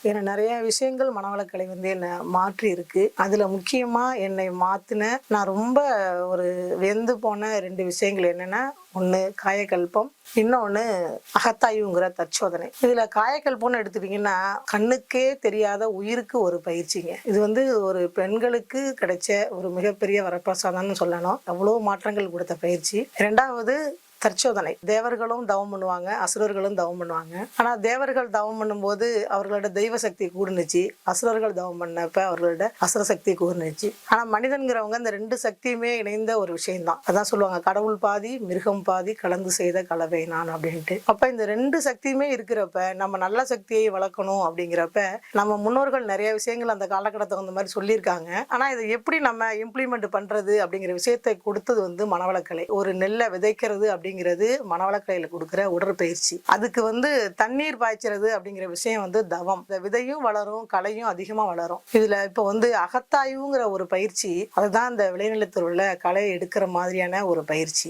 ஏன்னா நிறைய விஷயங்கள் மனவளக்கலை என்னை மாற்றி இருக்கு. அதுல முக்கியமா என்னை மாத்தின நான் ரொம்ப ஒரு வெந்து போன 2 விஷயங்கள் என்னன்னா, ஒண்ணு காயகல்பம், இன்னொன்னு அகத்தாய்வுங்கிற தற்சோதனை. இதுல காயகல்பம்னு எடுத்துட்டீங்கன்னா கண்ணுக்கே தெரியாத உயிருக்கு ஒரு பயிற்சிங்க. இது ஒரு பெண்களுக்கு கிடைச்ச ஒரு மிகப்பெரிய வரப்பிரசாதம்னு சொல்லணும். அவ்வளவு மாற்றங்கள் கொடுத்த பயிற்சி. 2வது தற்சோதனை. தேவர்களும் தவம் பண்ணுவாங்க, அசுரர்களும் தவம் பண்ணுவாங்க. ஆனா தேவர்கள் தவம் பண்ணும்போது அவர்களோட தெய்வ சக்தி கூடுனுச்சு, அசுரர்கள் தவம் பண்ணப்ப அவர்களோட அசுர சக்தி கூடுனுச்சு. ஆனா மனிதன்கிறவங்க இந்த 2 சக்தியுமே இணைந்த ஒரு விஷயம்தான். அதான் சொல்லுவாங்க, கடவுள் பாதி மிருகம் பாதி கலந்து செய்த கலவை நான் அப்படின்ட்டு. அப்ப இந்த 2 சக்தியுமே இருக்கிறப்ப நம்ம நல்ல சக்தியை வளர்க்கணும். அப்படிங்கிறப்ப நம்ம முன்னோர்கள் நிறைய விஷயங்கள் அந்த காலகட்டத்துக்கு அந்த மாதிரி சொல்லியிருக்காங்க. ஆனா இதை எப்படி நம்ம இம்ப்ளிமெண்ட் பண்றது அப்படிங்கிற விஷயத்தை கொடுத்தது மனவளக்கலை. ஒரு நெல்லை விதைக்கிறது அப்படிங்கிறது மனவளக்கலையில கொடுக்கிற உடற்பயிற்சி. அதுக்கு தண்ணீர் பாய்ச்சறது அப்படிங்கிற விஷயம் தவம். இந்த விதையும் வளரும், கலையும் அதிகமா வளரும். இதுல இப்ப அகத்தாய்வுங்கிற ஒரு பயிற்சி, அதுதான் இந்த விளைநிலத்தில் உள்ள களை எடுக்கிற மாதிரியான ஒரு பயிற்சி.